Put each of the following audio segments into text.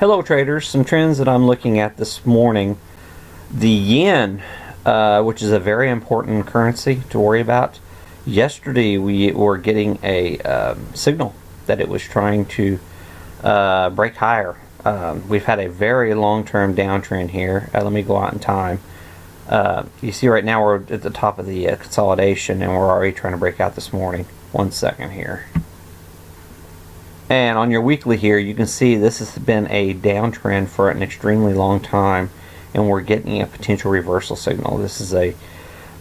Hello traders, some trends that I'm looking at this morning. The yen, which is a very important currency to worry about. Yesterday we were getting a signal that it was trying to break higher. We've had a very long-term downtrend here. Let me go out in time. You see right now we're at the top of the consolidation and we're already trying to break out this morning. 1 second here. And on your weekly here, you can see this has been a downtrend for an extremely long time, and we're getting a potential reversal signal. This is a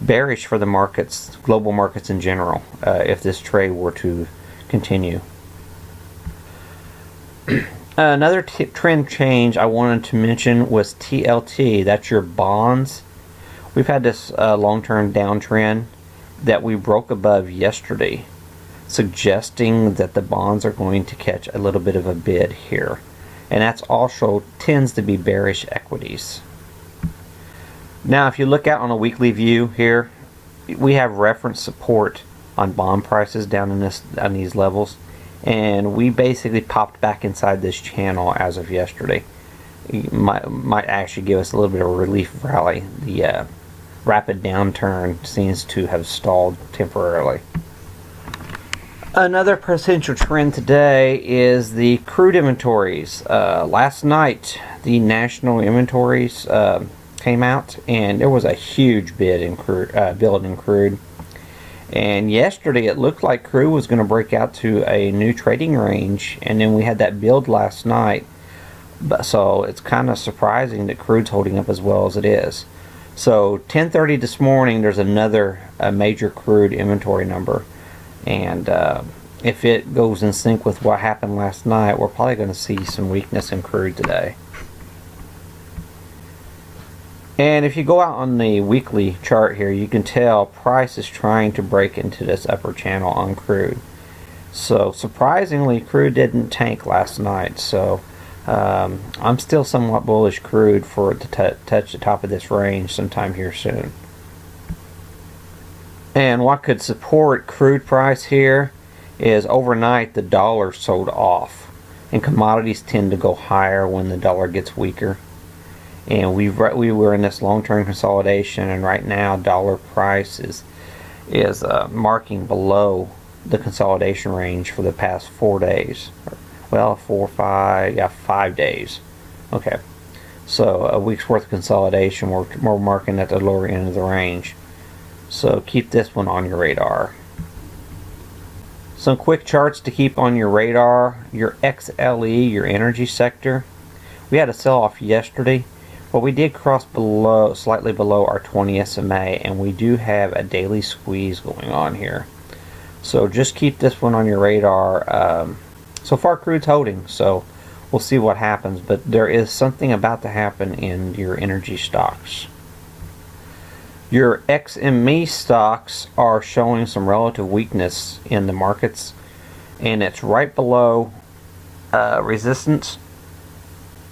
bearish for the markets, global markets in general, if this trade were to continue. Another trend change I wanted to mention was TLT. That's your bonds. We've had this long-term downtrend that we broke above yesterday, suggesting that the bonds are going to catch a little bit of a bid here, and that's also tends to be bearish equities. Now if you look out on a weekly view here, we have reference support on bond prices down in these levels, and we basically popped back inside this channel as of yesterday. It might actually give us a little bit of a relief rally. The rapid downturn seems to have stalled temporarily. Another potential trend today is the crude inventories. Last night, the national inventories came out, and there was a huge bid in crude, build in crude. And yesterday, it looked like crude was going to break out to a new trading range, and then we had that build last night. So it's kind of surprising that crude's holding up as well as it is. So 10:30 this morning, there's another major crude inventory number. And if it goes in sync with what happened last night, we're probably going to see some weakness in crude today. And if you go out on the weekly chart here, you can tell price is trying to break into this upper channel on crude. So surprisingly, crude didn't tank last night. So I'm still somewhat bullish crude for it to touch the top of this range sometime here soon. And what could support crude price here is overnight the dollar sold off, and commodities tend to go higher when the dollar gets weaker. And we were in this long-term consolidation, and right now dollar price is marking below the consolidation range for the past 4 days. Well, 5 days. Okay, so a week's worth of consolidation. We're marking at the lower end of the range. So keep this one on your radar. Some quick charts to keep on your radar. Your XLE, your energy sector. We had a sell-off yesterday, but we did cross slightly below our 20 SMA, and we do have a daily squeeze going on here. So just keep this one on your radar. So far, crude's holding, so we'll see what happens. But there is something about to happen in your energy stocks. Your XME stocks are showing some relative weakness in the markets, and it's right below resistance,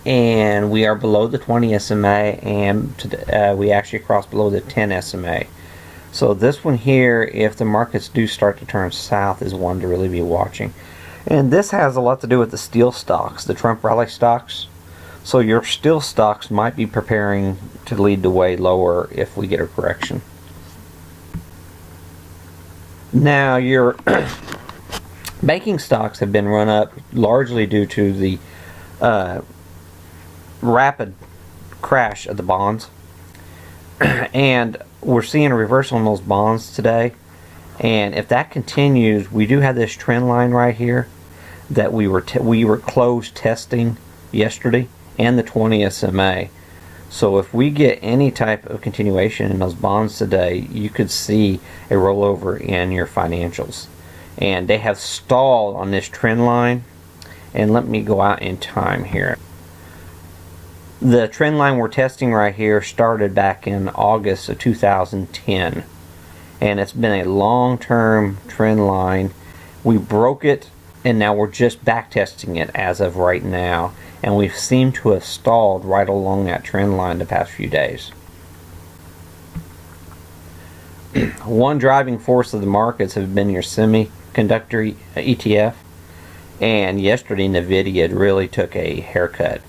and we are below the 20 SMA, and we actually crossed below the 10 SMA. So this one here, if the markets do start to turn south, is one to really be watching. And this has a lot to do with the steel stocks, the Trump rally stocks. So your steel stocks might be preparing to lead the way lower if we get a correction. Now your banking stocks have been run up largely due to the rapid crash of the bonds. And we're seeing a reversal in those bonds today. And if that continues, we do have this trend line right here that we were closed testing yesterday, and the 20 SMA. So if we get any type of continuation in those bonds today, you could see a rollover in your financials. And they have stalled on this trend line. And let me go out in time here. The trend line we're testing right here started back in August of 2010. And it's been a long-term trend line. We broke it, and now we're just back testing it as of right now. And we seem to have stalled right along that trend line the past few days. One driving force of the markets have been your semiconductor ETF. And yesterday, NVIDIA really took a haircut.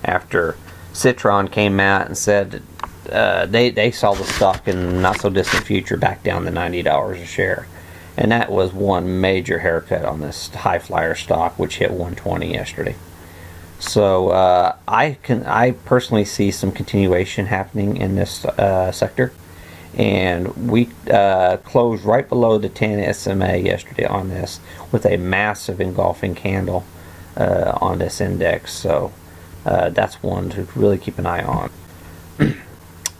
after Citron came out and said they saw the stock in the not so distant future back down to $90 a share. And that was one major haircut on this high flyer stock, which hit 120 yesterday. So I personally see some continuation happening in this sector, and we closed right below the 10 SMA yesterday on this with a massive engulfing candle on this index. So that's one to really keep an eye on.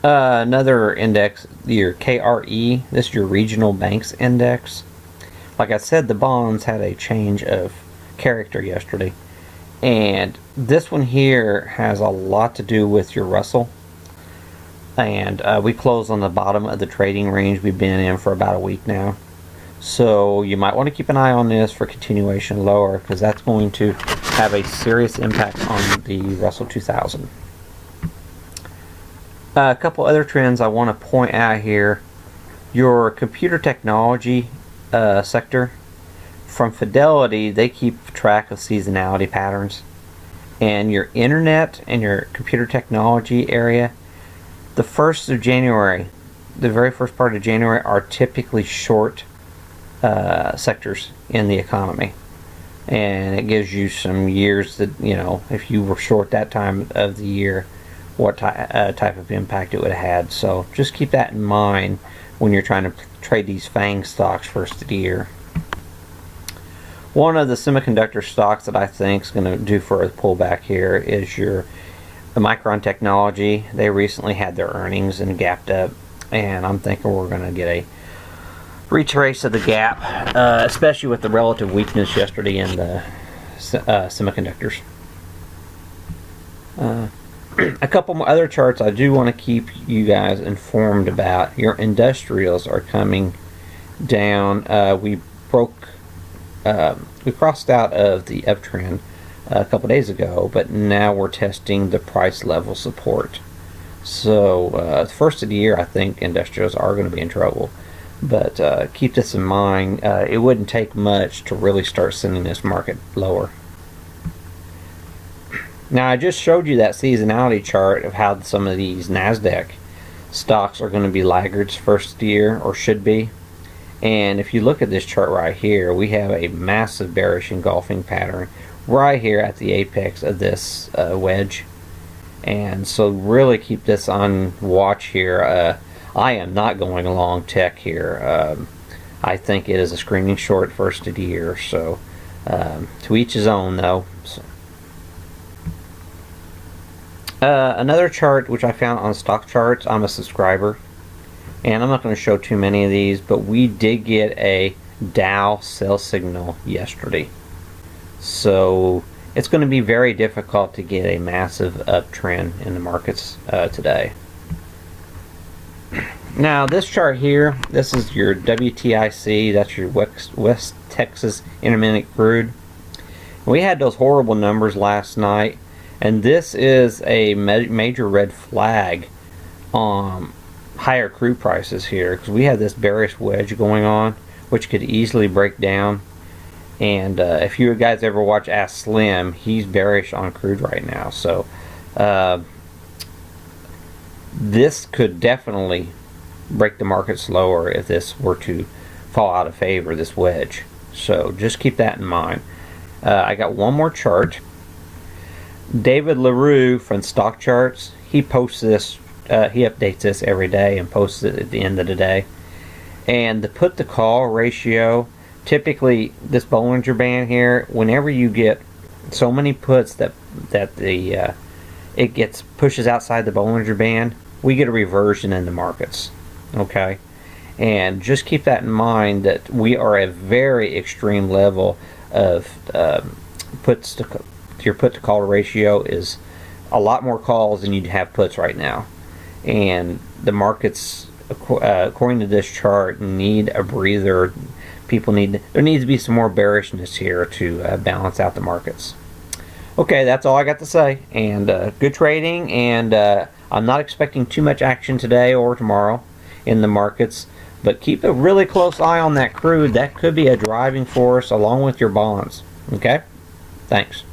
Another index, your KRE, this is your regional banks index. Like I said, the bonds had a change of character yesterday, and this one here has a lot to do with your Russell. And we closed on the bottom of the trading range we've been in for about a week now, so you might want to keep an eye on this for continuation lower, because that's going to have a serious impact on the Russell 2000. A couple other trends I want to point out here. Your computer technology sector, from Fidelity, they keep track of seasonality patterns. And your internet and your computer technology area, the 1st of January, the very first part of January, are typically short sectors in the economy. And it gives you some years that, if you were short that time of the year, what type of impact it would have had. So just keep that in mind when you're trying to trade these FANG stocks first of the year. One of the semiconductor stocks that I think is going to do for a pullback here is the Micron Technology. They recently had their earnings and gapped up, and I'm thinking we're going to get a retrace of the gap, especially with the relative weakness yesterday in the semiconductors. A couple more other charts I do want to keep you guys informed about. Your industrials are coming down. We crossed out of the uptrend a couple days ago, but now we're testing the price level support. So the first of the year, I think industrials are going to be in trouble, but keep this in mind. It wouldn't take much to really start sending this market lower. Now, I just showed you that seasonality chart of how some of these NASDAQ stocks are going to be laggards first of the year, or should be. And if you look at this chart right here, we have a massive bearish engulfing pattern right here at the apex of this wedge. And so really keep this on watch here. I am not going long tech here. I think it is a screaming short first of the year. So to each his own, though. So. Another chart which I found on Stock Charts, I'm a subscriber, and I'm not going to show too many of these, but we did get a Dow sell signal yesterday. So it's going to be very difficult to get a massive uptrend in the markets today. Now this chart here, this is your WTIC, that's your West Texas Intermediate Crude. We had those horrible numbers last night, and this is a major red flag on higher crude prices here, because we have this bearish wedge going on, which could easily break down. And if you guys ever watch Ask Slim, he's bearish on crude right now. So this could definitely break the market slower if this were to fall out of favor, this wedge. So just keep that in mind. I got one more chart. David LaRue from Stock Charts, he posts this, he updates this every day and posts it at the end of the day. And the put to call ratio, typically this Bollinger Band here, whenever you get so many puts that it pushes outside the Bollinger Band, we get a reversion in the markets. Okay, and just keep that in mind that we are at a very extreme level of your put to call ratio is a lot more calls than you'd have puts right now, and the markets, according to this chart, need a breather. There needs to be some more bearishness here to balance out the markets. Okay, that's all I got to say, and good trading, and I'm not expecting too much action today or tomorrow in the markets, but keep a really close eye on that crude. That could be a driving force along with your bonds. Okay, thanks.